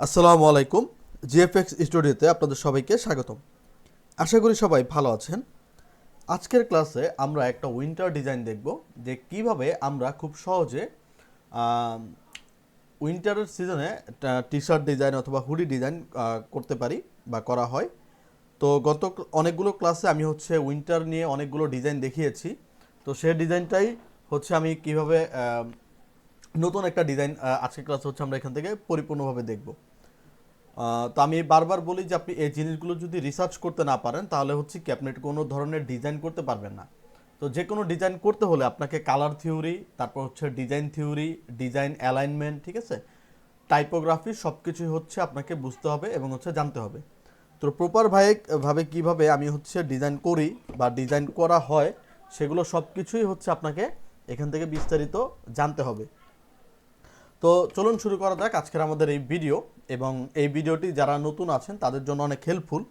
আসসালামু আলাইকুম। জিএফএক্স স্টুডিওতে আপনাদের সবাইকে স্বাগতম। আশা করি সবাই ভালো আছেন। আজকের ক্লাসে আমরা একটা উইন্টার ডিজাইন দেখব, যে কিভাবে আমরা খুব সহজে উইন্টারের সিজনে টি শার্ট ডিজাইন অথবা হুডি ডিজাইন করতে পারি বা করা হয়। তো অনেকগুলো ক্লাসে আমি উইন্টার নিয়ে অনেকগুলো ডিজাইন দেখিয়েছি। তো সেই ডিজাইনটাই আমি কিভাবে নতুন একটা ডিজাইন আজকের ক্লাসে আমরা এখান থেকে পরিপূর্ণভাবে দেখব। তো আমি বারবার বলি যে আপনি এই জিনিসগুলো যদি রিসার্চ করতে না পারেন তাহলে কি আপনি কোনো ধরনের ডিজাইন করতে পারবেন না। তো যে কোনো ডিজাইন করতে হলে আপনাকে কালার থিওরি, তারপর ডিজাইন থিওরি, ডিজাইন অ্যালাইনমেন্ট, ঠিক আছে, টাইপোগ্রাফি সব কিছুই আপনাকে বুঝতে হবে এবং জানতে হবে। তো প্রপার ভাবে কীভাবে আমি ডিজাইন করি বা ডিজাইন করা হয় সেগুলো সব কিছুই আপনাকে এখান থেকে বিস্তারিত জানতে হবে। তো চলুন শুরু করা যাক আজকের আমাদের এই ভিডিও। এবং এই ভিডিওটি যারা নতুন আছেন তাদের জন্য অনেক হেল্পফুল।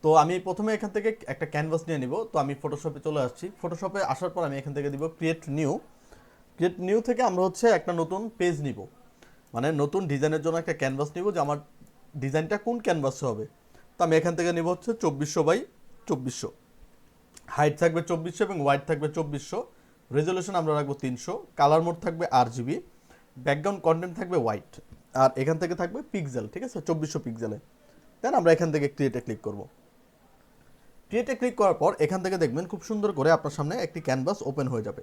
তো আমি প্রথমে এখান থেকে একটা ক্যানভাস নিয়ে নিব। তো আমি ফটোশপে চলে আসছি। ফটোশপে আসার পর আমি এখান থেকে দিব ক্রিয়েট নিউ থেকে আমরা একটা নতুন পেজ নিব, মানে নতুন ডিজাইনের জন্য একটা ক্যানভাস নিব, যে আমার ডিজাইনটা কোন ক্যানভাসে হবে। তো আমি এখান থেকে নিব 2400 বাই 2400, হাইট থাকবে 2400 এবং ওয়াইড থাকবে 2400, রেজলিউশন আমরা রাখবো 300, কালার মোড থাকবে RGB, ব্যাকগ্রাউন্ড কন্টেন্ট থাকবে হোয়াইট, আর এখান থেকে থাকবে পিক্সেল, ঠিক আছে, 2400 পিক্সেলে। দেন আমরা এখান থেকে ক্রিয়েটে ক্লিক করব। ক্রিয়েটে ক্লিক করার পর এখান থেকে দেখবেন খুব সুন্দর করে আপনার সামনে একটি ক্যানভাস ওপেন হয়ে যাবে।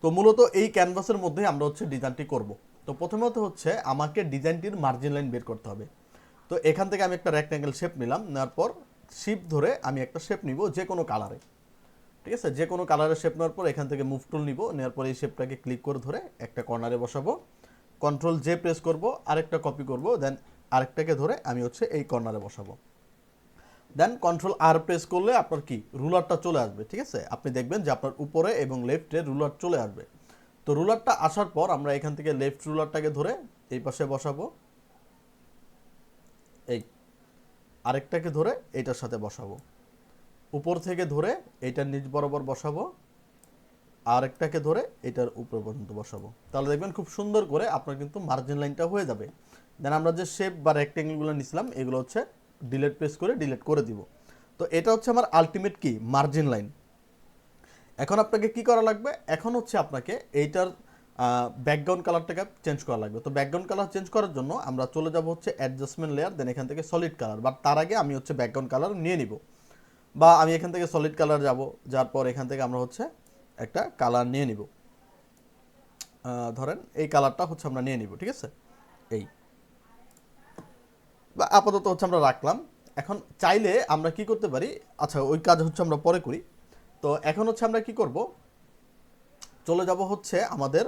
তো মূলত এই ক্যানভাসের মধ্যে আমরা ডিজাইনটি করব। তো প্রথমত আমাকে ডিজাইনটির মার্জিন লাইন বের করতে হবে। তো এখান থেকে আমি একটা রেক্ট্যাঙ্গেল শেপ নিলাম, নেওয়ার পর শিফট ধরে আমি একটা শেপ নিব যে কোনো কালারে, ঠিক আছে, যে কোনো কালারের শেপ নেওয়ার পর এখান থেকে মুভ টুল নিব, নেওয়ার পর এই শেপটাকে ক্লিক করে ধরে একটা কর্নারে বসাবো, কন্ট্রোল জে প্রেস করব, আরেকটা কপি করব, দেন আরেকটাকে ধরে আমি এই কর্নারে বসাবো। দেন কন্ট্রোল আর প্রেস করলে আপনার কি রুলারটা চলে আসবে, ঠিক আছে, আপনি দেখবেন যে আপনার উপরে এবং লেফটে রুলার চলে আসবে। তো রুলারটা আসার পর আমরা এখান থেকে লেফট রুলারটাকে ধরে এই পাশে বসাবো, এই আরেকটাকে ধরে এইটার সাথে বসাবো, উপর থেকে ধরে এইটার নিচ বরাবর বসাবো, আরেকটাকে ধরে এটার উপর পর্যন্ত বসাবো। তাহলে দেখবেন খুব সুন্দর করে আপনার কিন্তু মার্জিন লাইনটা হয়ে যাবে। দেন আমরা যে শেপ বা রেক্টেঙ্গেলগুলো নিছিলাম এগুলো ডিলিট প্রেস করে ডিলিট করে দিব। তো এটা আমার আলটিমেট কি মার্জিন লাইন। এখন আপনাকে কি করা লাগবে, এখন আপনাকে এইটার ব্যাকগ্রাউন্ড কালারটাকে চেঞ্জ করা লাগবে। তো ব্যাকগ্রাউন্ড কালার চেঞ্জ করার জন্য আমরা চলে যাব অ্যাডজাস্টমেন্ট লেয়ার, দেন এখান থেকে সলিড কালার, বাট তার আগে আমি ব্যাকগ্রাউন্ড কালার নিয়ে নিব, বা আমি এখান থেকে সলিড কালার যাব, যার পর এখান থেকে আমরা একটা কালার নিয়ে নিব। ধরেন এই কালারটা আমরা নিয়ে নিব, ঠিক আছে, এই বা আপাতত আমরা রাখলাম। এখন চাইলে আমরা কি করতে পারি, আচ্ছা ওই কাজ আমরা পরে করি। তো এখন আমরা কি করব, চলে যাব আমাদের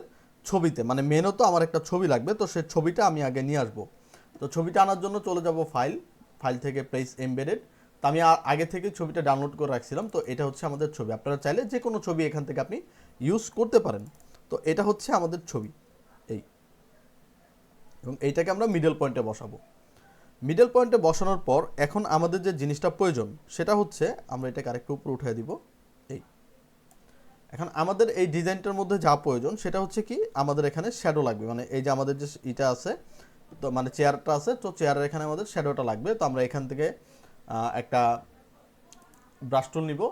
ছবিতে, মানে মেনও তো আমার একটা ছবি লাগবে, তো সেই ছবিটা আমি আগে নিয়ে আসবো। তো ছবিটা আনার জন্য চলে যাব ফাইল থেকে প্লেস এমবেডেড। তো আমি আগে থেকে ছবিটা ডাউনলোড করে রাখছিলাম। তো এটা আমাদের ছবি, আপনারা চাইলে যে কোনো ছবি এখান থেকে আপনি ইউজ করতে পারেন। তো এটা আমাদের ছবি, এই, এবং এইটাকে আমরা মিডল পয়েন্টে বসাবো। মিডল পয়েন্টে বসানোর পর এখন আমাদের যে জিনিসটা প্রয়োজন সেটা আমরা এটাকে আরেকটু উপরে উঠিয়ে দিব, এই। এখন আমাদের এই ডিজাইনটার মধ্যে যা প্রয়োজন সেটা কি, আমাদের এখানে শ্যাডো লাগবে, মানে এই যে আমাদের যে এটা আছে, তো মানে চেয়ারটা আছে, তো চেয়ারের এখানে আমাদের শ্যাডোটা লাগবে। তো আমরা এখান থেকে একটা ব্রাশ টুল নিব,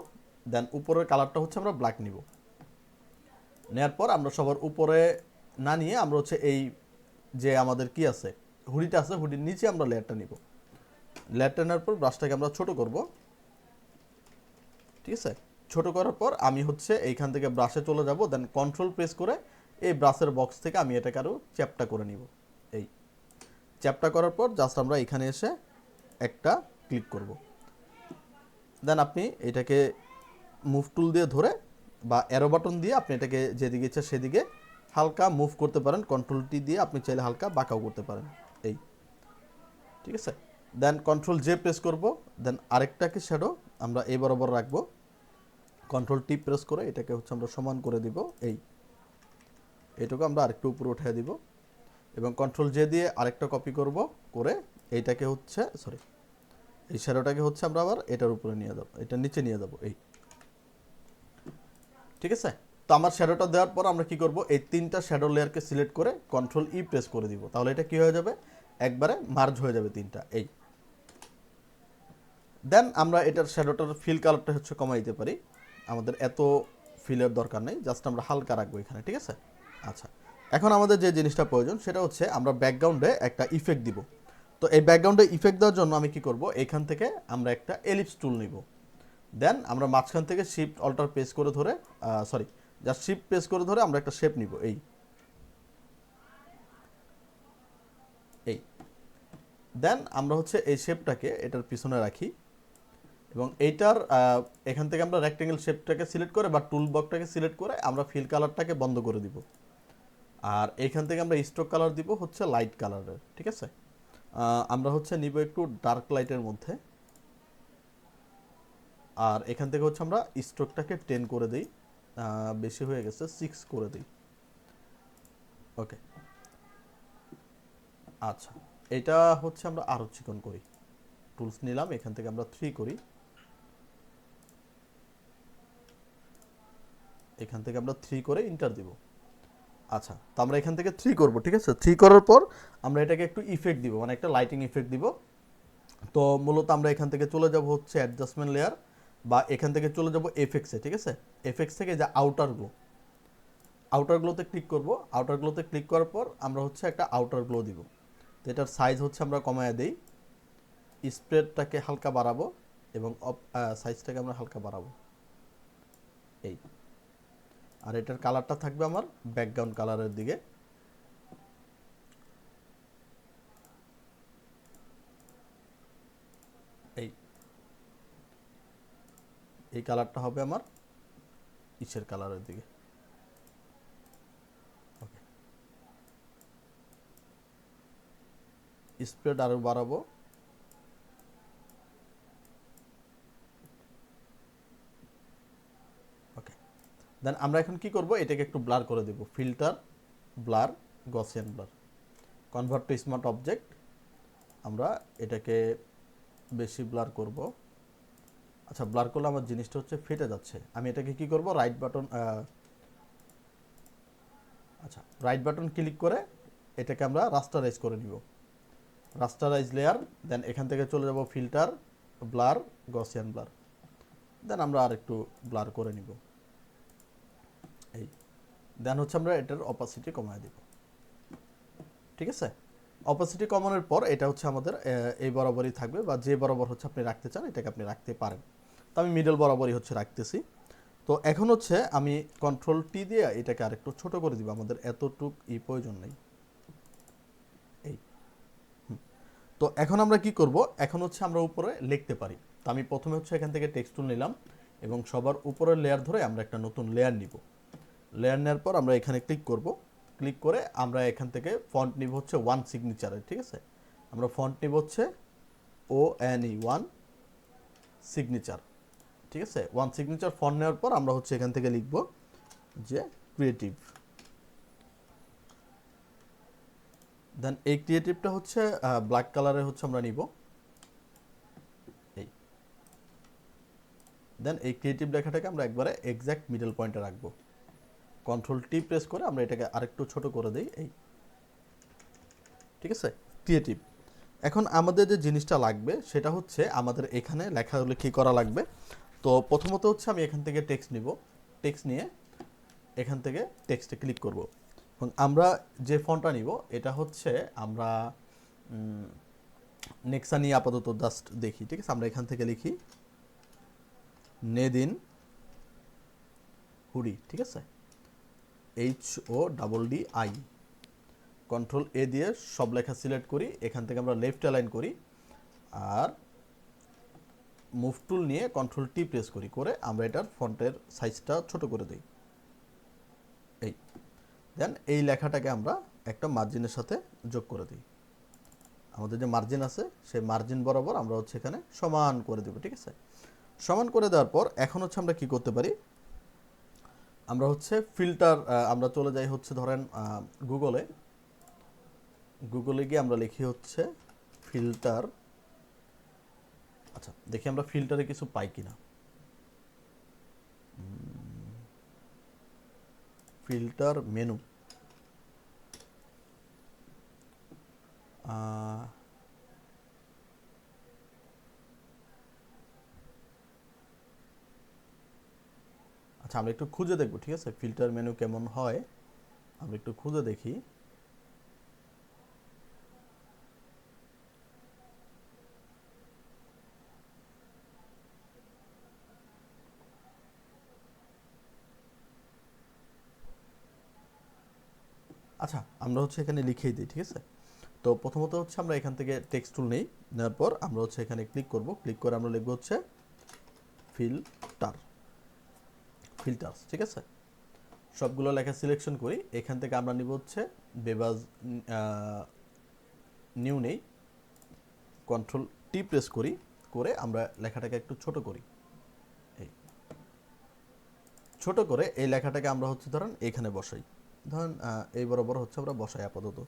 দেন উপরের কালারটা আমরা ব্ল্যাক নিব। নেওয়ার পর আমরা সবার উপরে না নিয়ে আমরা এই যে আমাদের কি আছে হুডিটা আছে, হুডির নিচে আমরা লেয়ারটা নিব। লেয়ারটা নেওয়ার পর ব্রাশটাকে আমরা ছোট করব, ঠিক আছে। ছোট করার পর আমি এইখান থেকে ব্রাশে চলে যাব, দেন কন্ট্রোল প্রেস করে এই ব্রাশের বক্স থেকে আমি এটাকে আরও চ্যাপটা করে নিব। এই চ্যাপটা করার পর জাস্ট আমরা এখানে এসে একটা ক্লিক করব। দেন আপনি এটাকে মুভ টুল দিয়ে ধরে বা অ্যারো বাটন দিয়ে আপনি এটাকে যেদিকে ইচ্ছা সেদিকে হালকা মুভ করতে পারেন। কন্ট্রোল টি দিয়ে আপনি চাইলে হালকা বাঁকাও করতে পারেন, এই, ঠিক আছে। দেন কন্ট্রোল জে প্রেস করব, দেন আরেকটাকে শ্যাডো আমরা এই বরাবর রাখবো, কন্ট্রোল টি প্রেস করে এটাকে আমরা সমান করে দিব, এইটুকু আমরা আরেকটু উপরে উঠিয়ে দিব, এবং কন্ট্রোল জে দিয়ে আরেকটা কপি করব, করে এইটাকে সরি এই শ্যাডোটাকে আমরা আবার এটার উপরে নিয়ে যাব, এটা নিচে নিয়ে যাব, এই, ঠিক আছে। তো আমার শ্যাডোটা দেওয়ার পর আমরা কি করব, এই তিনটা শ্যাডো লেয়ারকে সিলেক্ট করে কন্ট্রোল ই প্রেস করে দিব, তাহলে এটা কি হয়ে যাবে, একবারে মার্জ হয়ে যাবে তিনটা। এই দেন আমরা এটার শ্যাডোটার ফিল কালারটা হচ্ছে কমাই দিতে পারি, আমাদের এত ফিলের দরকার নেই, জাস্ট আমরা হালকা রাখবো এখানে, ঠিক আছে। আচ্ছা, এখন আমাদের যে জিনিসটা প্রয়োজন সেটা হচ্ছে আমরা ব্যাকগ্রাউন্ডে একটা ইফেক্ট দিব। তো এই ব্যাকগ্রাউন্ডে ইফেক্ট দেওয়ার জন্য আমি কি করব, এখান থেকে আমরা একটা এলিপস টুল নিব। দেন আমরা মাঝখান থেকে শিফট অল্টার প্রেস করে ধরে সরি জাস্ট শিফট প্রেস করে ধরে আমরা একটা শেপ নিব। এই এই দেন আমরা হচ্ছে এই শেপটাকে এটার পিছনে রাখি এবং এইটার এখান থেকে আমরা রেক্টেঙ্গেল শেপটাকে সিলেক্ট করে বা টুল বক্সটাকে সিলেক্ট করে আমরা ফিল কালারটাকে বন্ধ করে দিব। আর এইখান থেকে আমরা স্ট্রোক কালার দিব হচ্ছে লাইট কালারের, ঠিক আছে। আমরা হচ্ছে নিব একটু ডার্ক লাইটের মধ্যে। আর এখান থেকে হচ্ছে আমরা স্ট্রোকটাকে 10 করে দিই, বেশি হয়ে গেছে 6 করে দিই। ওকে, আচ্ছা, এটা হচ্ছে আমরা আরও চিকন করি। টুলস নিলাম, এখান থেকে আমরা 3 করি, এখান থেকে আমরা 3 করে ইন্টার দিব। আচ্ছা, তো আমরা এখান থেকে 3 করব, ঠিক আছে। 3 করার পর আমরা এটাকে একটু ইফেক্ট দিব, মানে একটা লাইটিং ইফেক্ট দিব। তো মূলত আমরা এখান থেকে চলে যাব হচ্ছে অ্যাডজাস্টমেন্ট লেয়ার, বা এখান থেকে চলে যাব এফএক্সে, ঠিক আছে। এফএক্স থেকে যে আউটার গ্লোতে ক্লিক করব। আউটার গ্লোতে ক্লিক করার পর আমরা হচ্ছে একটা আউটার গ্লো দিব। তো এটার সাইজ হচ্ছে আমরা কমায় দেই, স্প্রেডটাকে হালকা বাড়াবো এবং সাইজটাকে আমরা হালকা বাড়াবো। এই, আর এটার কালারটা থাকবে আমার ব্যাকগ্রাউন্ড কালারের দিকে। এই এই কালারটা হবে আমার ইসের কালারের দিকে। ওকে, স্প্রেড আরও বাড়াবো। ওকে, দেন আমরা এখন কি করব, এটাকে একটু ব্লার করে দেব। Filter, blur, Gaussian blur, convert to smart object. আমরা এটাকে বেশি ব্লার করব। আচ্ছা, ব্লার করলে আমার জিনিসটা হচ্ছে ফেটে যাচ্ছে। আমি এটাকে কি করব, রাইট বাটন ক্লিক করে এটাকে আমরা রাস্টারাইজ করে নিব। রাস্টারাইজ লেয়ার, দেন এখান থেকে চলে যাব ফিল্টার, ব্লার, গসিয়ান ব্লার। দেন আমরা আর একটু ব্লার করে নিব। এই দেন হচ্ছে আমরা এটার অপাসিটি কমায় দিব, ঠিক আছে। অপাসিটি কমানোর পর এটা হচ্ছে আমাদের এই বরাবরই থাকবে, বা যে বরাবর হচ্ছে আপনি রাখতে চান এটাকে আপনি রাখতে পারেন। তো আমি মিডল বরাবরই হচ্ছে রাখতেছি। তো এখন হচ্ছে আমি কন্ট্রোল টি দিয়ে এটাকে আরেকটু ছোট করে দিব, আমাদের এতটুক প্রয়োজন নেই। এই, তো এখন আমরা কি করব, এখন হচ্ছে আমরা উপরে লিখতে পারি। তো আমি প্রথমে হচ্ছে এখান থেকে টেক্সট টুল নিলাম এবং সবার উপরের লেয়ার ধরে আমরা একটা নতুন লেয়ার নিব। লেয়ার নেওয়ার পর আমরা এখানে ক্লিক করব। ক্লিক করে আমরা এখান থেকে ফন্ট নিব হচ্ছে ওয়ান সিগনেচারের, ঠিক আছে। আমরা ফন্ট নিব হচ্ছে ONE1 সিগনেচার, ঠিক আছে। ওয়ান সিগনেচার ফন্ট নেওয়ার পর আমরা হচ্ছে এখান থেকে লিখব যে ক্রিয়েটিভ। দেন এই ক্রিয়েটিভটা হচ্ছে ব্ল্যাক কালারের হচ্ছে আমরা নিব। এই দেন এই ক্রিয়েটিভ লেখাটাকে আমরা একবারে এক্স্যাক্ট মিডল পয়েন্টে রাখবো। কন্ট্রোল টি প্রেস করে আমরা এটাকে আরেকটু ছোট করে দিই। এই, ঠিক আছে, ক্রিয়েটিভ। এখন আমাদের যে জিনিসটা লাগবে সেটা হচ্ছে আমাদের এখানে লেখালেখি করা লাগবে। তো প্রথমত হচ্ছে আমি এখান থেকে টেক্সট নিব। টেক্সট নিয়ে এখান থেকে টেক্সটে ক্লিক করব এবং আমরা যে ফন্টটা নিব এটা হচ্ছে আমরা নেক্সা নিয়ে আপাতত জাস্ট দেখি, ঠিক আছে। আমরা এখান থেকে লিখি নেদিন হুডি, ঠিক আছে। HODDI। কন্ট্রোল A দিয়ে সব লেখা সিলেক্ট করি, এখান থেকে আমরা লেফট অ্যালাইন করি আর মুভ টুল নিয়ে কন্ট্রোল টি প্রেস করি, করে আমরা এটার ফন্টের সাইজটা ছোট করে দিই। এই দেন এই লেখাটাকে আমরা একটা মার্জিনের সাথে যোগ করে দিই। আমাদের যে মার্জিন আছে সেই মার্জিন বরাবর আমরা হচ্ছে এখানে সমান করে দেব, ঠিক আছে। সমান করে দেওয়ার পর এখন হচ্ছে আমরা কি করতে পারি, আমরা হচ্ছে ফিল্টার, আমরা চলে যাই হচ্ছে ধরেন গুগলে গিয়ে আমরা লিখি হচ্ছে ফিল্টার। আচ্ছা, দেখি আমরা ফিল্টারে কিছু পাই কিনা। ফিল্টার মেনু, আচ্ছা আমরা একটু খুঁজে দেখব, ঠিক আছে, ফিল্টার মেনু কেমন হয় আমরা একটু খুঁজে দেখি। আচ্ছা আমরা হচ্ছে এখানে লিখেই দিই, ঠিক আছে। তো প্রথমত হচ্ছে আমরা এখান থেকে টেক্সট টুল নেই, নেওয়ার পর আমরা হচ্ছে এখানে ক্লিক করব, ক্লিক করে আমরা লিখব হচ্ছে ফিল্টার, ফিল্টার্স, ঠিক আছে। সবগুলো লেখা সিলেকশন করি, এখান থেকে আমরা নিব হচ্ছে বেবাজ, নিউ নেই, কন্ট্রোল টি প্রেস করি, করে আমরা লেখাটাকে একটু ছোট করি, এই ছোট করে এই লেখাটাকে আমরা হচ্ছে ধরেন এখানে বসাই, ধরেন এই বরাবর হচ্ছে আমরা বসাই আপাতত।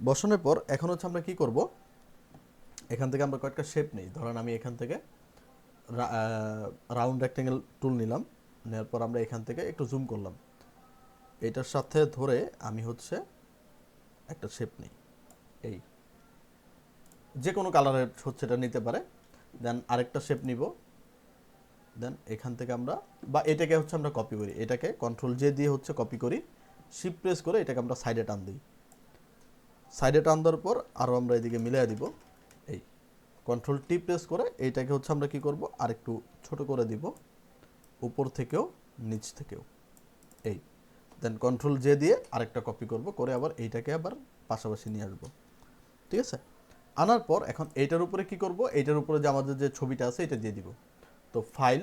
বসানোর পর এখন হচ্ছে আমরা কি করব, এখান থেকে আমরা কয়েকটা শেপ নেই, ধরেন আমি এখান থেকে রাউন্ড রেক্টেঙ্গেল টুল নিলাম, নেওয়ার পর আমরা এখান থেকে একটু জুম করলাম, এটার সাথে ধরে আমি হচ্ছে একটা শেপ নিই, এই যে কোনো কালারের হচ্ছে এটা নিতে পারে। দেন আরেকটা শেপ নিব, দেন এখান থেকে আমরা বা এটাকে হচ্ছে আমরা কপি করি, এটাকে কন্ট্রোল জে দিয়ে হচ্ছে কপি করি, শিফট প্রেস করে এটাকে আমরা সাইডে টান দিই, সাইডে টান দেওয়ার পর আরও আমরা এদিকে মিলিয়ে দিব, এই কন্ট্রোল টি প্রেস করে এইটাকে হচ্ছে আমরা কি করব আরেকটু ছোট করে দিব, উপর থেকেও নিচ থেকেও, এই দেন কন্ট্রোল জে দিয়ে আরেকটা কপি করব, করে আবার এইটাকে আবার পাশাপাশি নিয়ে আসবো, ঠিক আছে। আনার পর এখন এইটার উপরে কি করব, এইটার উপরে যে আমাদের যে ছবিটা আছে এটা দিয়ে দিব। তো ফাইল,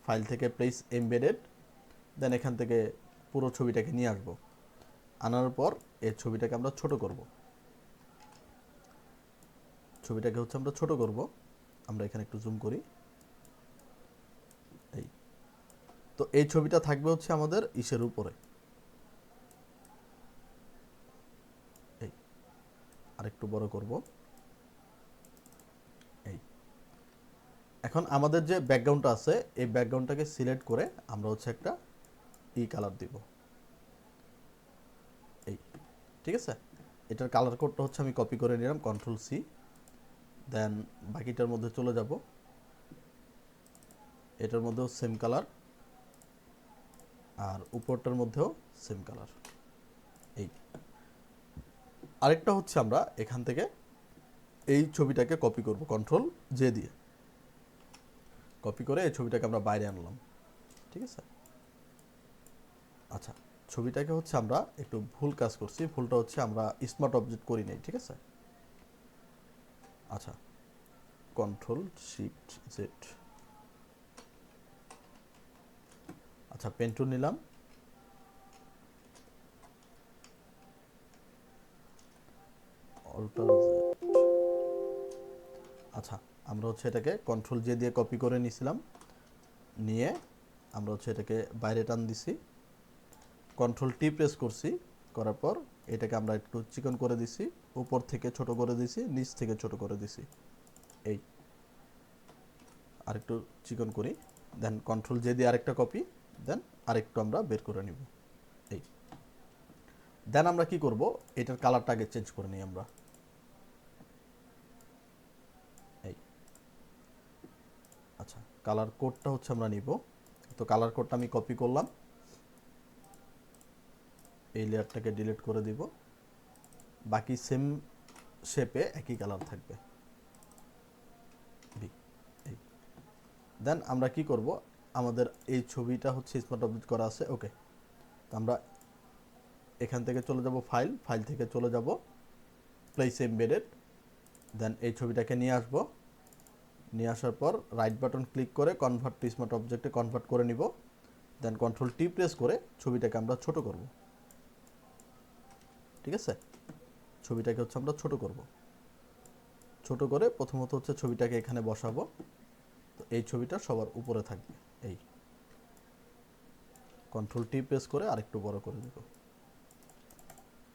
ফাইল থেকে প্লেস এমবেডেড, দেন এখান থেকে পুরো ছবিটাকে নিয়ে আসবো, আনার পর এই ছবিটাকে আমরা ছোট করব, ছবিটাকে হচ্ছে আমরা ছোট করব, আমরা এখানে একটু জুম করি, এই তো এই ছবিটা থাকবে হচ্ছে আমাদের ইসের উপরে, এই আরেকটু বড় করব, এই এখন আমাদের যে ব্যাকগ্রাউন্ডটা আছে এই ব্যাকগ্রাউন্ডটাকে সিলেক্ট করে আমরা হচ্ছে একটা কালার দিব, এই ঠিক আছে। এটার কালার কোডটা হচ্ছে আমি কপি করে নিলাম, কন্ট্রোল সি, দেন বাকিটার মধ্যে চলে যাব, এটার মধ্যেও সেম কালার আর উপরটার মধ্যেও সেম কালার, এই আরেকটা হচ্ছে আমরা এখান থেকে এই ছবিটাকে কপি করব কন্ট্রোল জে দিয়ে, কপি করে এই ছবিটাকে আমরা বাইরে আনলাম, ঠিক আছে। আচ্ছা ছবিটাকে হচ্ছে আমরা একটু ভুল কাজ করছি, ভুলটা হচ্ছে আমরা স্মার্ট অবজেক্ট করি নাই, ঠিক আছে। আচ্ছা কন্ট্রোল শিফট জেড, আচ্ছা পেন টুল নিলাম, অল্টার জেড, আচ্ছা আমরা হচ্ছে এটাকে কন্ট্রোল জে দিয়ে কপি করে নিছিলাম, নিয়ে আমরা হচ্ছে এটাকে বাইরে টান দিছি, কন্ট্রোল টি প্রেস করছি, করার পর এটাকে আমরা একটু চিকন করে দিছি, উপর থেকে ছোট করে দিছি, নিচ থেকে ছোট করে দিছি, এই আরেকটু চিকন করি, দেন কন্ট্রোল জে দিয়ে আরেকটা কপি, দেন আরেকটু আমরা বের করে নিব, এই দেন আমরা কি করব এটার কালারটা আগে চেঞ্জ করে নিই আমরা, এই আচ্ছা কালার কোডটা হচ্ছে আমরা নিব, তো কালার কোডটা আমি কপি করলাম, এই লেয়ারটাকে ডিলিট করে দিব, বাকি সেম শেপে একই কালার থাকবে, এই দেন আমরা কি করব আমাদের এই ছবিটা হচ্ছে স্মার্ট অবজেক্ট করা আছে, ওকে। তো আমরা এখান থেকে চলে যাব ফাইল, ফাইল থেকে চলে যাব প্লেস এমবেডেড, দেন এই ছবিটাকে নিয়ে আসব, নিয়ে আসার পর রাইট বাটন ক্লিক করে কনভার্ট টু স্মার্ট অবজেক্টে কনভার্ট করে নিব, দেন কন্ট্রোল টি প্রেস করে ছবিটাকে আমরা ছোট করব, ঠিক আছে। ছবিটাকে হচ্ছে আমরা ছোট করব, ছোট করে প্রথমত হচ্ছে ছবিটাকে এখানে বসাবো, তো এই ছবিটা সবার উপরে থাকবে, এই কন্ট্রোল টি প্রেস করে আরেকটু বড় করে দেব,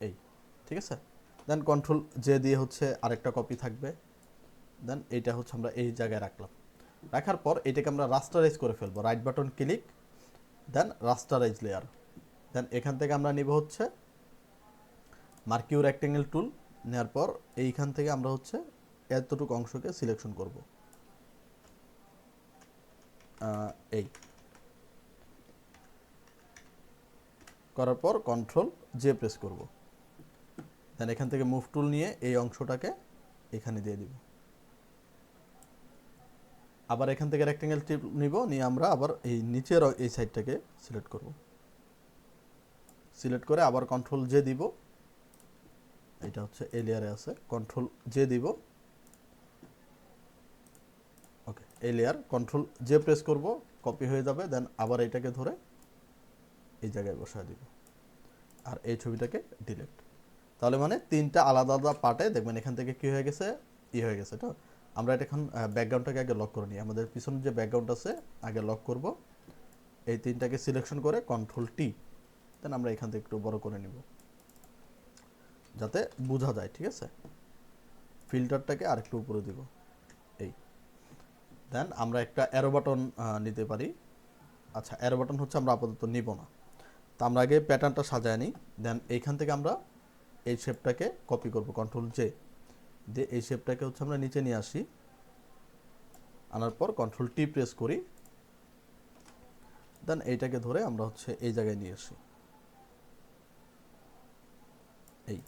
এই ঠিক আছে। দেন কন্ট্রোল জে দিয়ে হচ্ছে আরেকটা কপি থাকবে, দেন এইটা হচ্ছে আমরা এই জায়গায় রাখলাম, রাখার পর এটাকে আমরা রাস্টারাইজ করে ফেলবো, রাইট বাটন ক্লিক, দেন রাস্টারাইজ লেয়ার, দেন এখান থেকে আমরা নিব হচ্ছে মার্কিউ রেক্টেঙ্গেল টুল, নেওয়ার পর এইখান থেকে আমরা হচ্ছে এতটুকু অংশকে সিলেকশন করব, এই করার পর কন্ট্রোল জে প্রেস করব, দেন এখান থেকে মুভ টুল নিয়ে এই অংশটাকে এখানে দিয়ে দিব। আবার এখান থেকে রেক্টেঙ্গেল টিপ নিব, নিয়ে আমরা আবার এই নিচের এই সাইডটাকে সিলেক্ট করব। সিলেক্ট করে আবার কন্ট্রোল জে দিব, এটা হচ্ছে এই লেয়ারে আছে, কন্ট্রোল জে দিব। ওকে, এই লেয়ার কন্ট্রোল জে প্রেস করব, কপি হয়ে যাবে, দেন আবার এটাকে ধরে এই জায়গায় বসায় দিব, আর এই ছবিটাকে ডিলিট। তাহলে মানে তিনটা আলাদা আলাদা পার্টে দেখবেন এখান থেকে কি হয়ে গেছে, হয়ে গেছে। তো আমরা এটা এখন ব্যাকগ্রাউন্ডটাকে আগে লক করে নিই। আমাদের পিছনের যে ব্যাকগ্রাউন্ড আছে আগে লক করব, এই তিনটাকে সিলেকশন করে কন্ট্রোল টি, দেন আমরা এখান থেকে একটু বড় করে নিব যাতে বোঝা যায়। ঠিক আছে, ফিল্টারটাকে আরেকটু উপরে দিব, এই। দেন আমরা একটা অ্যারো বাটন নিতে পারি। আচ্ছা, অ্যারো বাটন হচ্ছে আমরা আপাতত নিব না, তো আমরা আগে প্যাটার্নটা সাজায় নিই। দেন এইখান থেকে আমরা এই শেপটাকে কপি করব, কন্ট্রোল জে দিয়ে এই শেপটাকে হচ্ছে আমরা নিচে নিয়ে আসি, আনার পর কন্ট্রোল টি প্রেস করি, দেন এইটাকে ধরে আমরা হচ্ছে এই জায়গায় নিয়ে আসি, এই।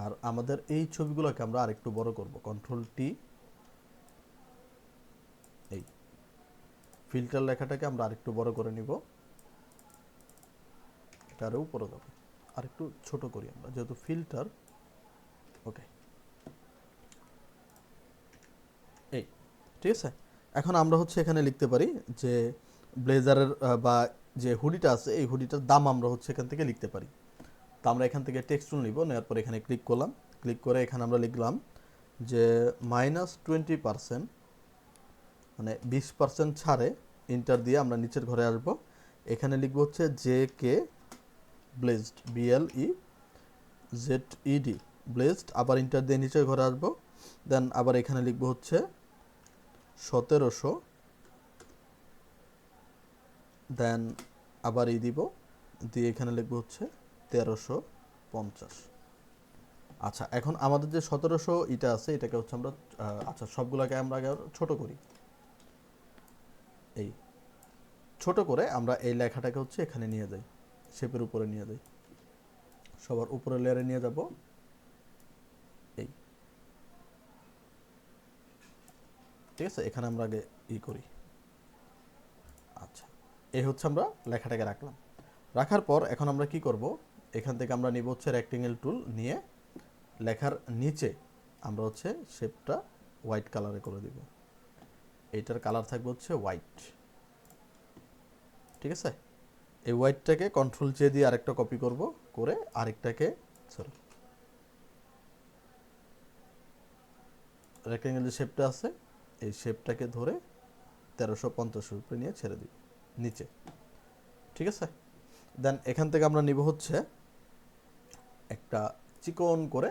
আর আমাদের এই ছবিগুলোকে আমরা আরেকটু বড় করব, কন্ট্রোল টি, এই ফিল্টার লেখাটাকে আমরা আরেকটু বড় করে নিব, এটা আরও উপরে যাবে, আরেকটু ছোট করি আমরা যেহেতু ফিল্টার। ওকে, এই ঠিক আছে। এখন আমরা হচ্ছে এখানে লিখতে পারি যে ব্লেজারের বা যে হুডিটা আছে এই হুডিটার দাম আমরা হচ্ছে এখান থেকে লিখতে পারি। তো আমরা এখান থেকে টেক্সট টুল নিব, নেওয়ার পর এখানে ক্লিক করলাম, ক্লিক করে এখানে আমরা লিখলাম যে -20%, মানে 20% ছাড়ে, ইন্টার দিয়ে আমরা নিচের ঘরে আসব। এখানে লিখবো হচ্ছে জে কে ব্লেজড, BLEZED ব্লেজড, আবার ইন্টার দিয়ে নিচের ঘরে আসবো। দেন আবার এখানে লিখবো হচ্ছে 1700, দেন আবার দিব, দিয়ে এখানে লিখবো হচ্ছে 1350। আচ্ছা, এখন আমাদের যে 1700 এটা আছে এটাকে হচ্ছে আমরা আচ্ছা সবগুলোকে আমরা আগে ছোট করি, এই ছোট করে আমরা এই লেখাটাকে হচ্ছে এখানে নিয়ে যাই, শেপের উপরে নিয়ে যাই, সবার উপরে লেয়ারে নিয়ে যাব, এই ঠিক আছে। এখানে আমরা আগে করি। আচ্ছা, এই হচ্ছে আমরা লেখাটাকে রাখলাম। রাখার পর এখন আমরা কি করব, এখান থেকে আমরা নিব হচ্ছে রেক্টেঙ্গেল টুল, নিয়ে লেখার নিচে আমরা হচ্ছে শেপটা হোয়াইট কালারে করে দিব, এইটার কালার থাকবে হচ্ছে হোয়াইট। ঠিক আছে, এই হোয়াইটটাকে কন্ট্রোল জে দিয়ে আরেকটা কপি করব, করে আরেকটাকে সরি রেক্টেঙ্গেল যে শেপটা আছে এই শেপটাকে ধরে 1350 উপরে নিয়ে ছেড়ে দিব নিচে। ঠিক আছে, দেন এখান থেকে আমরা নিব হচ্ছে একটা চিকন করে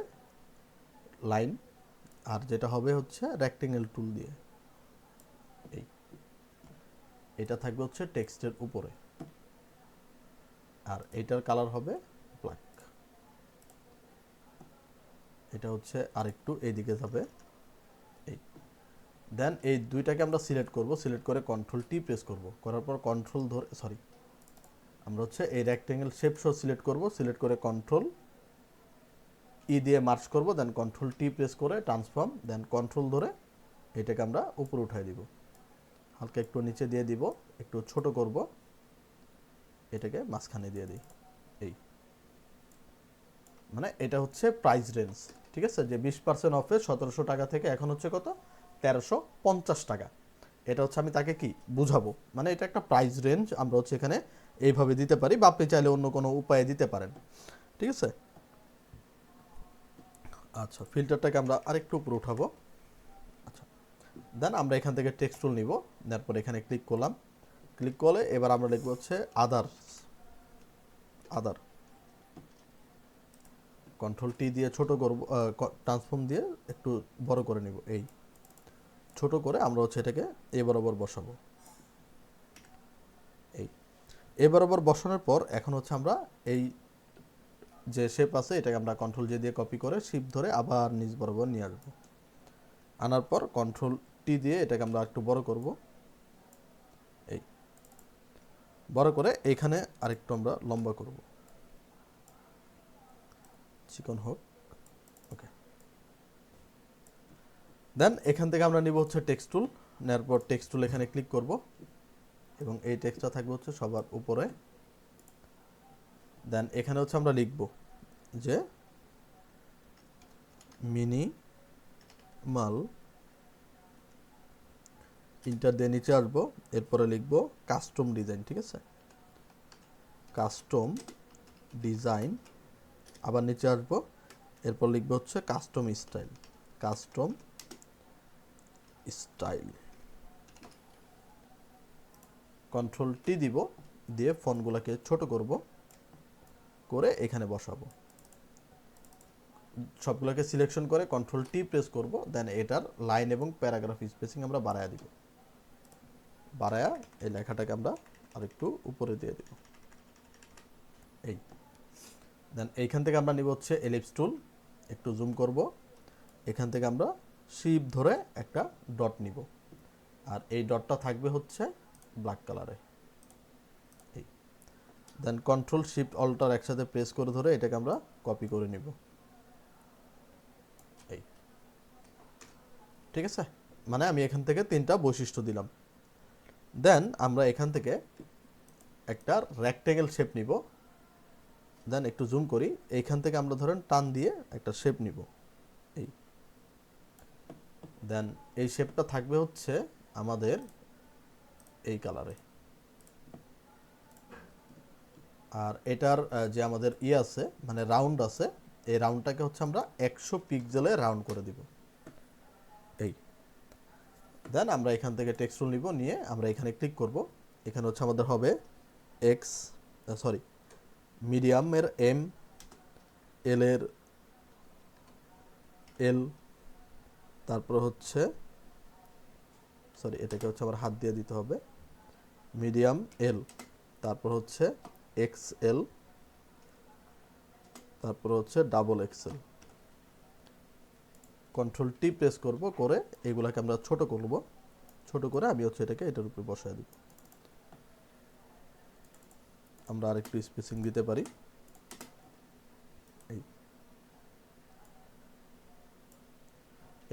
লাইন, আর যেটা হবে হচ্ছে রেক্টেঙ্গেল টুল দিয়ে, এই এটা থাকবে হচ্ছে টেক্সটের উপরে, আর এটার কালার হবে ব্ল্যাক। এটা হচ্ছে আরেকটু এইদিকে যাবে, এই। দেন এই দুইটাকে আমরা সিলেক্ট করব, সিলেক্ট করে কন্ট্রোল টি প্রেস করব, করার পর কন্ট্রোল ধরে আমরা হচ্ছে এই রেক্টেঙ্গেল শেপ শো সিলেক্ট করব, সিলেক্ট করে কন্ট্রোল দিয়ে মার্চ করব, দেন কন্ট্রোল টি প্রেস করে ট্রান্সফর্ম, দেন কন্ট্রোল ধরে এটাকে আমরা উপরে উঠাই দিব, হালকা একটু নিচে দিয়ে দিব, একটু ছোট করব, এটাকে মাঝখানে দিয়ে দিই, এই। মানে এটা হচ্ছে প্রাইস রেঞ্জ। ঠিক আছে, যে 20% অফে 1700 টাকা থেকে এখন হচ্ছে কত, 1350 টাকা। এটা হচ্ছে আমি তাকে কি বুঝাবো, মানে এটা একটা প্রাইস রেঞ্জ আমরা হচ্ছে এখানে এইভাবে দিতে পারি, বা আপনি চাইলে অন্য কোনো উপায়ে দিতে পারেন। ঠিক আছে, আচ্ছা ফিল্টারটাকে আমরা আরেকটু উপরে উঠাবো। আচ্ছা, দেন আমরা এখান থেকে টেক্সট টুল নিব, তারপর এখানে ক্লিক করলাম, ক্লিক করলে এবার আমরা লিখবো হচ্ছে আদার, কন্ট্রোল টি দিয়ে ছোট করব, ট্রান্সফর্ম দিয়ে একটু বড় করে নিব, এই ছোট করে আমরা হচ্ছে এটাকে এ বরাবর বসাবো, এই এ বরাবর বসানোর পর এখন হচ্ছে আমরা এই যে শেপ আছে এটাকে আমরা কন্ট্রোল জে দিয়ে কপি করে শিফট ধরে আবার নিচ বরাবর নিয়ে আসবো, আনার পর কন্ট্রোল টি দিয়ে এটাকে আমরা একটু বড় করব, এই বড় করে এইখানে আরেকটু আমরা লম্বা করব, চিকন হোক। ওকে, দেন এখান থেকে আমরা নিব হচ্ছে টেক্সট টুল। নেওয়ার পর টেক্সট টুল এখানে ক্লিক করব এবং এই টেক্সটটা থাকবে হচ্ছে সবার উপরে। দেন এখানে হচ্ছে আমরা লিখব যে মিনিমাল, ইন্টার দিয়ে নিচে আসবো, এরপরে লিখব কাস্টম ডিজাইন। ঠিক আছে, কাস্টম ডিজাইন, আবার নিচে আসবো, এরপর লিখবো হচ্ছে custom style, custom style. Control T দিব, দিয়ে ফন্টগুলোকে ছোট করব, করে এখানে বসাবো। সবগুলোকে সিলেকশন করে কন্ট্রোল টি প্রেস করব, দেন এটার লাইন এবং প্যারাগ্রাফ স্পেসিং আমরা বাড়ায়া দিব। বাড়ায়া এই লেখাটাকে আমরা আরেকটু উপরে দিয়ে দিব, এই। দেন এইখান থেকে আমরা নিব হচ্ছে এলিপস টুল, একটু জুম করব, এখান থেকে আমরা শিপ ধরে একটা ডট নিব, আর এই ডটটা থাকবে হচ্ছে ব্ল্যাক কালারে, এই। দেন কন্ট্রোল শিফট অল্টার একসাথে প্রেস করে ধরে এটাকে আমরা কপি করে নিব, এই। ঠিক আছে, মানে আমি এখান থেকে 3টা বৈশিষ্ট্য দিলাম। দেন আমরা এখান থেকে একটা রেক্টেঙ্গেল শেপ নিব, দেন একটু জুম করি, এইখান থেকে আমরা ধরেন টান দিয়ে একটা শেপ নিব, এই। দেন এই শেপটা থাকবে হচ্ছে আমাদের এই কালারে। আর এটার যে আমাদের আছে মানে রাউন্ড আছে, এই রাউন্ডটাকে হচ্ছে আমরা 100 পিক্সেলে রাউন্ড করে দিব, এই। দেন আমরা এখান থেকে টেক্সট টুল নিব, নিয়ে আমরা এখানে ক্লিক করব। এখানে হচ্ছে আমাদের হবে এক্স, সরি, মিডিয়ামের এম, এল এর এল, তারপর হচ্ছে সরি এটাকে হচ্ছে আমার হাত দিয়ে দিতে হবে, মিডিয়াম এল, তারপর হচ্ছে এক্স এল, তারপর হচ্ছে double XL. Control T press করব, করে এগুলাকে আমরা ছোট করব, ছোট করে আমি হচ্ছে এটাকে এটার উপরে বসায় দিব। আমরা আরেকটু স্পেসিং দিতে পারি, এই।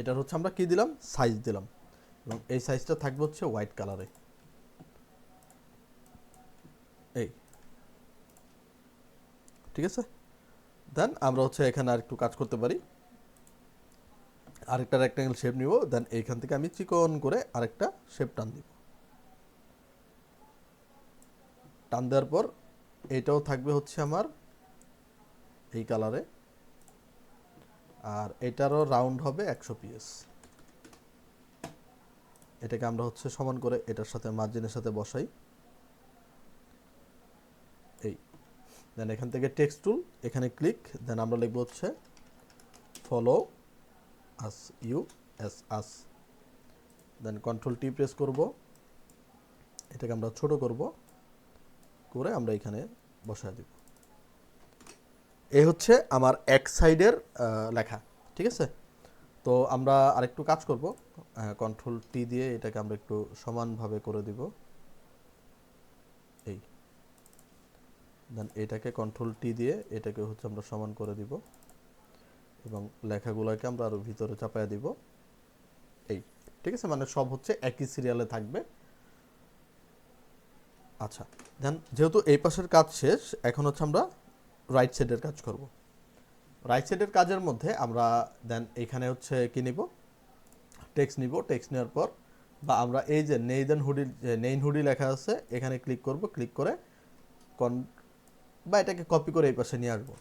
এটার হচ্ছে আমরা কি দিলাম, সাইজ দিলাম, এবং এই সাইজটা থাকবে হচ্ছে হোয়াইট কালারে, এই। ঠিক আছে, দেন আমরা হচ্ছে এখানে আরেকটু কাজ করতে পারি, আরেকটা রেক্ট্যাঙ্গেল শেপ নিব, দেন এইখান থেকে আমি চিকন করে আরেকটা শেপ টান দিব। টান দেওয়ার পর এটাও থাকবে হচ্ছে আমার এই কালারে, আর এটারও রাউন্ড হবে 100 পিএস। এটাকে আমরা হচ্ছে সমান করে এটার সাথে মার্জিনের সাথে বসাই, এই। দেন এখান থেকে টেক্সট টুল, এখানে ক্লিক, দেন আমরা লিখব হচ্ছে ফলো আস, ইউ এস আস। দেন কন্ট্রোল টি প্রেস করব, এটাকে আমরা ছোট করব, করে আমরা এখানে বসায় দিব। এই হচ্ছে আমার এক সাইডের লেখা। ঠিক আছে, তো আমরা আরেকটু কাজ করব, কন্ট্রোল টি দিয়ে এটাকে আমরা একটু সমানভাবে করে দিব, এই। দেন এটাকে কন্ট্রোল টি দিয়ে এটাকে হচ্ছে আমরা সমান করে দিব, এবং লেখাগুলোকে আমরা আরও ভিতরে চাপায় দিব, এই। ঠিক আছে, মানে সব হচ্ছে একই সিরিয়ালে থাকবে। আচ্ছা, দেন যেহেতু এই পাশের কাজ শেষ, এখন হচ্ছে আমরা রাইট সাইডের কাজ করব। রাইট সাইডের কাজের মধ্যে আমরা দেন এখানে হচ্ছে কি নিব, টেক্সট নিব। টেক্সট নেওয়ার পর বা আমরা এই যে নেইদেন হুডি, নেইন হুডি লেখা আছে, এখানে ক্লিক করব, ক্লিক করে বা এটাকে কপি করে এই পাশে নিয়ে আসবো।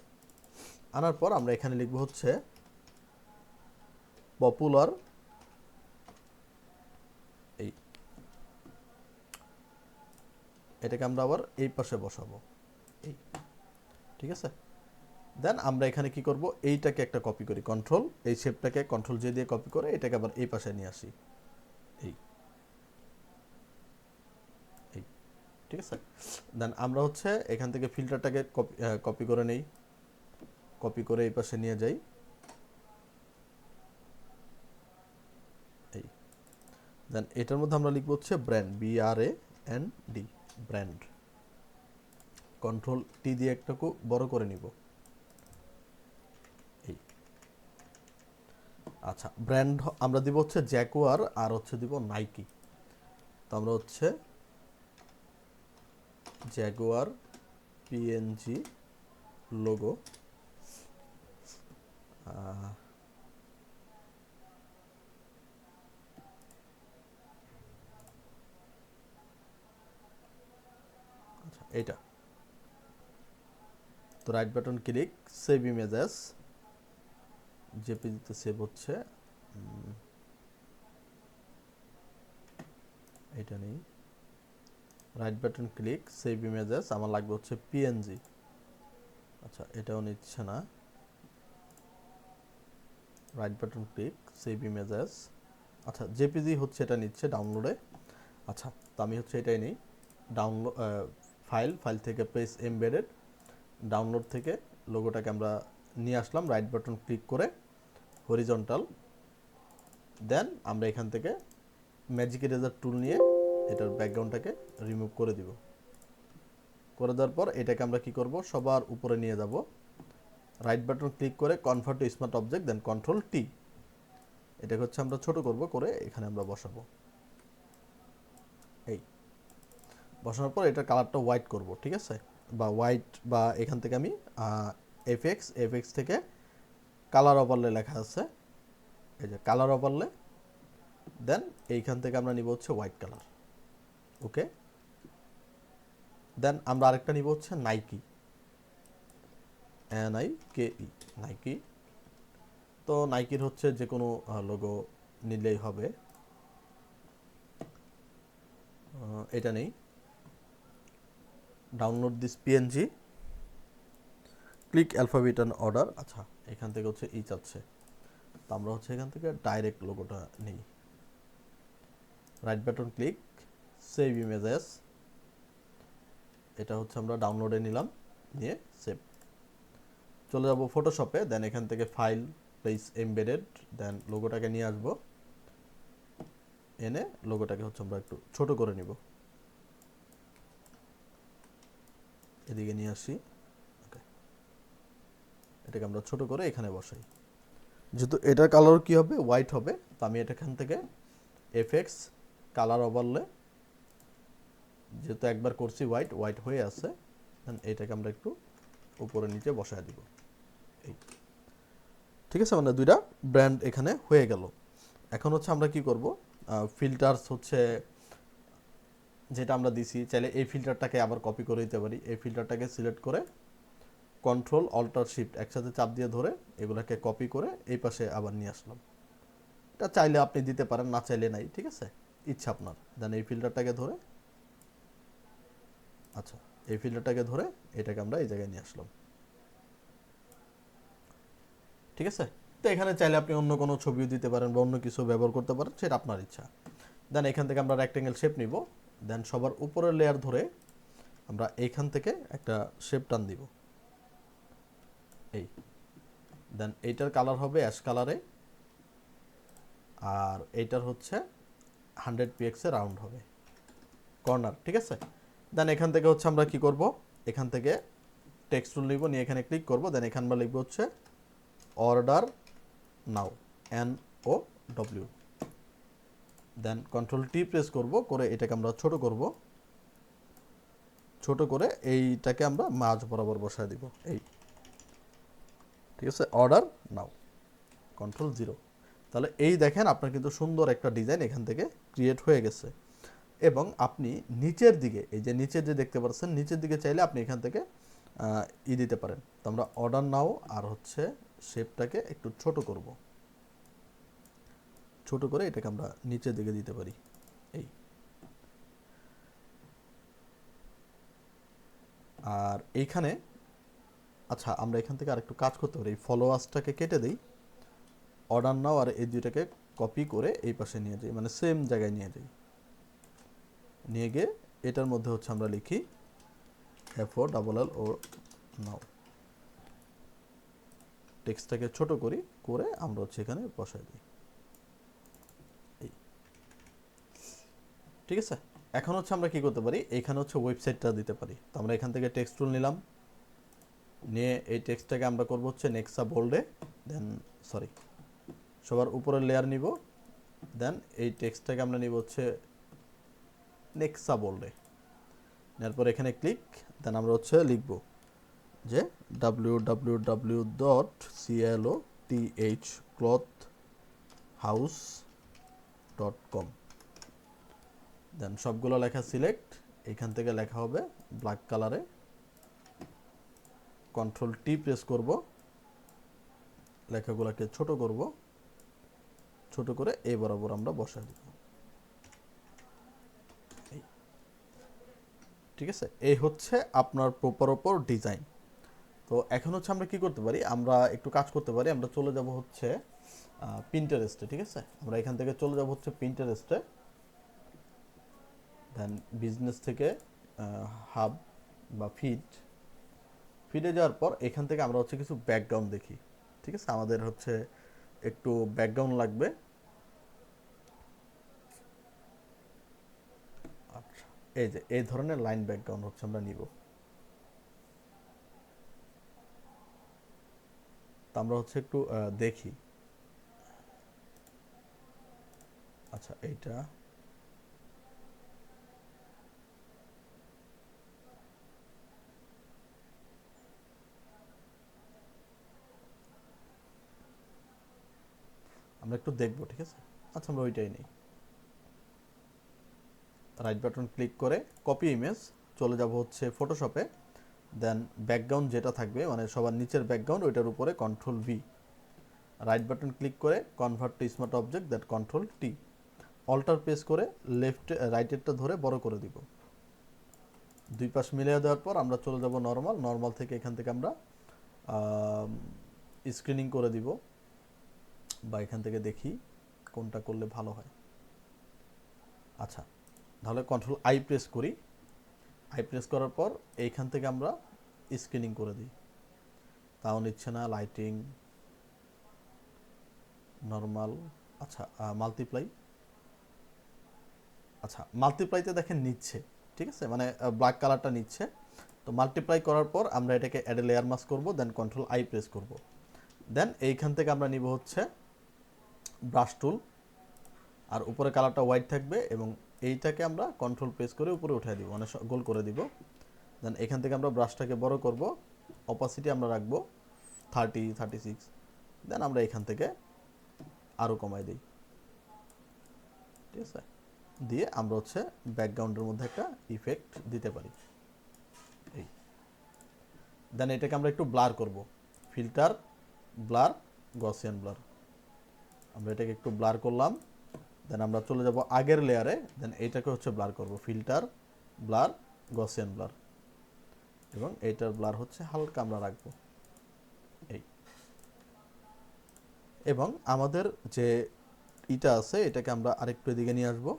আনার পর আমরা এখানে লিখব হচ্ছে পপুলার, এই। এটাকে আমরা আবার এই পাশে বসাবো, এই। ঠিক আছে, দেন আমরা এখানে কি করব, এইটাকে একটা কপি করি, কন্ট্রোল এই শেপটাকে কন্ট্রোল জে দিয়ে কপি করে এটাকে আবার এই পাশে নিয়ে আসি, এই। এই, ঠিক আছে, দেন আমরা হচ্ছে এখান থেকে ফিল্টারটাকে কপি করে নেই, কপি করে এই পাশে নিয়ে যাই, এই। দেন এটার মধ্যে আমরা লিখব হচ্ছে brand, BRAND, brand. Control T দিয়ে একটু বড় করে নিব। এই আচ্ছা, ব্র্যান্ড আমরা দিব হচ্ছে জ্যাগুয়ার আর হচ্ছে দিব নাইকি। তো আমরা হচ্ছে জ্যাগুয়ার পিএনজি লোগো, আচ্ছা এইটা। তো right button click, save images, জেপিজিতে সেভ হচ্ছে, এটা নেই। Right button click, save images, আমার লাগবে হচ্ছে পিএনজি। আচ্ছা এটাও নিচ্ছে না। Right button click, save images, আচ্ছা জেপিজি হচ্ছে এটা নিচ্ছে ডাউনলোডে। আচ্ছা তো আমি হচ্ছে এটাই নিই, ডাউনলোড ফাইল থেকে পেজ এমবেডেড, ডাউনলোড থেকে লোগোটাকে আমরা নিয়ে আসলাম, রাইট বাটন ক্লিক করে হরিজন্টাল, দেন আমরা এখান থেকে ম্যাজিক ইরেজার টুল নিয়ে এটার ব্যাকগ্রাউন্ডটাকে রিমুভ করে দিব। করে দেওয়ার পর এটাকে আমরা কি করব, সবার উপরে নিয়ে যাব, রাইট বাটন ক্লিক করে convert to smart object, then control T, এটাকে হচ্ছে আমরা ছোট করব, করে এখানে আমরা বসাবো। এই বসানোর পর এটার কালারটা হোয়াইট করব, ঠিক আছে, বা হোয়াইট, বা এখান থেকে আমি এফএক্স থেকে কালার ওভারলে লেখা আছে, এই যে কালার ওভারলে, দেন এইখান থেকে আমরা নিব হচ্ছে হোয়াইট কালার। ওকে, দেন আমরা আরেকটা নিব হচ্ছে নাইকি, NIKE, নাইকি। তো নাইকির হচ্ছে যে কোনো লোগো নিলেই হবে, এটা নেই। Download this PNG, click alphabet and order. আচ্ছা এখান থেকে হচ্ছে ই চাচ্ছে, তো আমরা হচ্ছে এখান থেকে ডাইরেক্ট লোগোটা নেই, right button click, save images, এটা হচ্ছে আমরা ডাউনলোডে নিলাম, নিয়ে সেভ। চলে যাব ফটোশপে, দেন এখান থেকে ফাইল, প্লেস এমবেডেড, দেন লোগোটাকে নিয়ে আসবো, এনে লোগোটাকে হচ্ছে আমরা একটু ছোট করে নিব, এদিকে নিয়ে আসি। ওকে, এটাকে আমরা ছোট করে এখানে বসাই। যেহেতু এটার কালার কি হবে, হোয়াইট হবে, তো আমি এটা এখান থেকে এফএক্স কালার ওভারলে, যেহেতু একবার করছি হোয়াইট হয়ে আছে, দেন এটাকে আমরা একটু উপরে নিচে বসায় দিব। এই ঠিক আছে, মানে দুইটা ব্র্যান্ড এখানে হয়ে গেল। এখন হচ্ছে আমরা কি করব, ফিল্টারস হচ্ছে যেটা আমরা দিছি, চাইলে এই ফিল্টারটাকে আবার কপি করে দিতে পারি। এই ফিল্টারটাকে সিলেক্ট করে কন্ট্রোল অল্টার শিফট একসাথে চাপ দিয়ে ধরে এগুলাকে কপি করে এই পাশে আবার নিয়ে আসলাম। এটা চাইলে আপনি দিতে পারেন, না চাইলে নাই, ঠিক আছে, ইচ্ছা আপনার। দেন এই ফিল্টারটাকে ধরে, আচ্ছা এই ফিল্টারটাকে ধরে এটাকে আমরা এই জায়গায় নিয়ে আসলাম, ঠিক আছে। তো এখানে চাইলে আপনি অন্য কোনো ছবিও দিতে পারেন বা অন্য কিছু ব্যবহার করতে পারেন, সেটা আপনার ইচ্ছা। দেন এখান থেকে আমরা রেক্টেঙ্গেল শেপ নিব, দেন সবার উপরের লেয়ার ধরে আমরা এইখান থেকে একটা শেপ টান দিব, এই। দেন এইটার কালার হবে অ্যাশ কালারে, আর এইটার হচ্ছে 100 px এ রাউন্ড হবে কর্নার, ঠিক আছে। দেন এখান থেকে হচ্ছে আমরা কি করব, এখান থেকে টেক্সট টুল নিব, নিয়ে এখানে ক্লিক করব, দেন এখানে আমরা লিখব হচ্ছে অর্ডার নাও, NOW, দেন কন্ট্রোল টি প্রেস করব, করে এটাকে আমরা ছোট করব, ছোট করে এইটাকে আমরা মাঝ বরাবর বসায় দিব, এই ঠিক আছে, অর্ডার নাও, কন্ট্রোল 0। তাহলে এই দেখেন আপনার কিন্তু সুন্দর একটা ডিজাইন এখান থেকে ক্রিয়েট হয়ে গেছে। এবং আপনি নিচের দিকে, এই যে নিচের যে দেখতে পাচ্ছেন, নিচের দিকে চাইলে আপনি এখান থেকে দিতে পারেন। তো আমরা অর্ডার নাও আর হচ্ছে শেপটাকে একটু ছোট করব, ছোট করে এটাকে আমরা নিচের দিকে দিতে পারি, এই। আর এইখানে আচ্ছা আমরা এখান থেকে আরেকটু কাজ করতে পারি, এই ফলোয়ার্সটাকে কেটে দিই, অর্ডার নাও আর এই দুইটাকে কপি করে এই পাশে নিয়ে যাই, মানে সেম জায়গায় নিয়ে যাই, নিয়ে গিয়ে এটার মধ্যে হচ্ছে আমরা লিখি FOLL ও নাও, টেক্সটটাকে ছোট করি, করে আমরা হচ্ছে এখানে বসাই দিই, এই ঠিক আছে। এখন হচ্ছে আমরা কি করতে পারি, এখানে হচ্ছে ওয়েবসাইটটা দিতে পারি। তো আমরা এখান থেকে টেক্সট টুল নিলাম, নিয়ে এই টেক্সটটাকে আমরা করব হচ্ছে নেক্সা বোল্ডে, দেন সরি সবার উপরের লেয়ার নিব, দেন এই টেক্সটটাকে আমরা নিব হচ্ছে নেক্সা বোল্ডে, নেওয়ার পর এখানে ক্লিক, দেন আমরা হচ্ছে লিখব যে www.clothhouse.com, দেন সবগুলো লেখা সিলেক্ট, এখান থেকে লেখা হবে ব্ল্যাক কালারে, কন্ট্রোল টি প্রেস করব, লেখাগুলোকে ছোট করব, ছোট করে এই বরাবর আমরা বসায় দেব। ঠিক আছে, এই হচ্ছে আপনার প্রপার ডিজাইন। তো এখন হচ্ছে আমরা কি করতে পারি, আমরা একটু কাজ করতে পারি, আমরা চলে যাব হচ্ছে পিন্টারেস্টে। ঠিক আছে, আমরা এখান থেকে চলে যাব হচ্ছে পিন্টারেস্টে, দেন বিজনেস থেকে হাব বা ফিডে যাওয়ার পর এখান থেকে আমরা হচ্ছে কিছু ব্যাকগ্রাউন্ড দেখি। ঠিক আছে, আমাদের হচ্ছে একটু ব্যাকগ্রাউন্ড লাগবে। আচ্ছা, এই যে এই ধরনের লাইন ব্যাকগ্রাউন্ড হচ্ছে আমরা নিব। তো আমরা হচ্ছে একটু দেখি। আচ্ছা, এইটা আমরা একটু দেখব। ঠিক আছে, আচ্ছা আমরা ওইটাই নেই। রাইট বাটন ক্লিক করে কপি ইমেজ, চলে যাব হচ্ছে ফটোশপে, দেন ব্যাকগ্রাউন্ড যেটা থাকবে মানে সবার নিচের ব্যাকগ্রাউন্ড ওইটার উপরে control V, right button click করে convert to smart object, that control T, alter press করে লেফট রাইটেরটা ধরে বড় করে দিব। দুই পাশ মিলিয়ে দেওয়ার পর আমরা চলে যাব নর্মাল থেকে এখান থেকে আমরা স্ক্রিনিং করে দিব, বা এখান থেকে দেখি কোনটা করলে ভালো হয়। আচ্ছা, তাহলে কন্ট্রোল আই প্রেস করি, আই প্রেস করার পর এইখান থেকে আমরা স্ক্রিনিং করে দিই, তাও নিচ্ছে না, লাইটিং নর্মাল। আচ্ছা, মাল্টিপ্লাই, আচ্ছা মাল্টিপ্লাইতে দেখেন নিচ্ছে। ঠিক আছে, মানে ব্ল্যাক কালারটা নিচ্ছে। তো মাল্টিপ্লাই করার পর আমরা এটাকে অ্যাড এ লেয়ার মাস্ক করব, দেন কন্ট্রোল আই প্রেস করব, দেন এইখান থেকে আমরা নিব হচ্ছে ব্রাশ টুল, আর উপরে কালারটা হোয়াইট থাকবে, এবং এইটাকে আমরা কন্ট্রোল প্রেস করে উপরে উঠিয়ে দিব, মানে গোল করে দিব। দেন এখান থেকে আমরা ব্রাশটাকে বড় করব, অপাসিটি আমরা রাখবো 36, দেন আমরা এখান থেকে আরও কমাই দিই। ঠিক আছে, দিয়ে আমরা হচ্ছে ব্যাকগ্রাউন্ডের মধ্যে একটা ইফেক্ট দিতে পারি। এই দেন এটাকে আমরা একটু ব্লার করব, ফিল্টার, ব্লার, গসিয়ান ব্লার, আমরা এটাকে একটু ব্লার করলাম। দেন আমরা চলে যাব আগের লেয়ারে, দেন এইটাকে হচ্ছে ব্লার করব, ফিল্টার, ব্লার, গসিয়ান ব্লার, এবং এইটার ব্লার হচ্ছে হালকা আমরা রাখবো। এই এবং আমাদের যে ইটা আছে এটাকে আমরা আরেকটু এদিকে নিয়ে আসবো,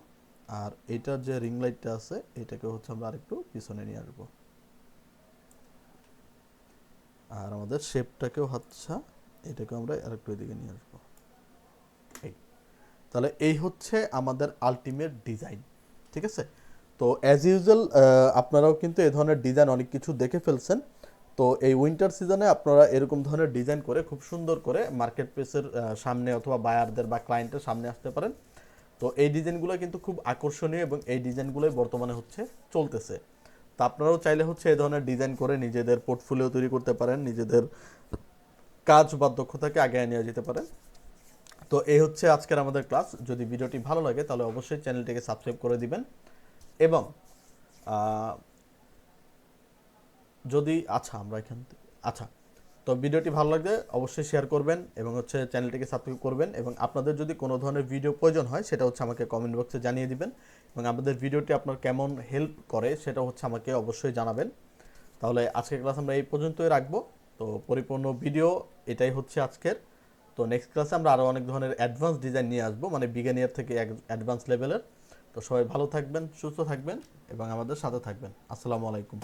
আর এটার যে রিং লাইটটা আছে এটাকে হচ্ছে আমরা আরেকটু পিছনে নিয়ে আসবো, আর আমাদের শেপটাকেও হচ্ছে এটাকে আমরা আরেকটু এদিকে নিয়ে আসবো। এই তাহলে এই হচ্ছে আমাদের আলটিমেট ডিজাইন। ঠিক আছে, তো অ্যাজ ইউজুয়াল আপনারাও কিন্তু এই ধরনের ডিজাইন অনেক কিছু দেখে ফেলছেন। তো এই উইন্টার সিজনে আপনারা এরকম ধরনের ডিজাইন করে খুব সুন্দর করে মার্কেট প্লেসের সামনে অথবা বায়ারদের বা ক্লায়েন্টের সামনে আসতে পারেন। তো এই ডিজাইনগুলো কিন্তু খুব আকর্ষণীয়, এবং এই ডিজাইনগুলোই বর্তমানে হচ্ছে চলতেছে। তো আপনারাও চাইলে হচ্ছে এই ধরনের ডিজাইন করে নিজেদের পোর্টফোলিও তৈরি করতে পারেন, নিজেদের কাজ বা দক্ষতাকে আগে নিয়ে যেতে পারেন। তো এই হচ্ছে আজকের আমাদের ক্লাস। যদি ভিডিওটি ভালো লাগে তাহলে অবশ্যই চ্যানেলটিকে সাবস্ক্রাইব করে দিবেন, এবং যদি আমরা এখান থেকে তো ভিডিওটি ভালো লাগলে অবশ্যই শেয়ার করবেন, এবং হচ্ছে চ্যানেলটিকে সাবস্ক্রাইব করবেন, এবং আপনাদের যদি কোনো ধরনের ভিডিও প্রয়োজন হয় সেটা হচ্ছে আমাকে কমেন্ট বক্সে জানিয়ে দিবেন, এবং আমাদের ভিডিওটি আপনার কেমন হেল্প করে সেটা হচ্ছে আমাকে অবশ্যই জানাবেন। তাহলে আজকের ক্লাস আমরা এই পর্যন্তই রাখবো। তো পরিপূর্ণ ভিডিও এটাই হচ্ছে আজকের। তো নেক্সট ক্লাসে আমরা আরও অনেক ধরনের অ্যাডভান্স ডিজাইন নিয়ে আসবো, মানে বিজ্ঞানীর থেকে অ্যাডভান্স লেভেলের। তো সবাই ভালো থাকবেন, সুস্থ থাকবেন, এবং আমাদের সাথে থাকবেন। আসসালামু আলাইকুম।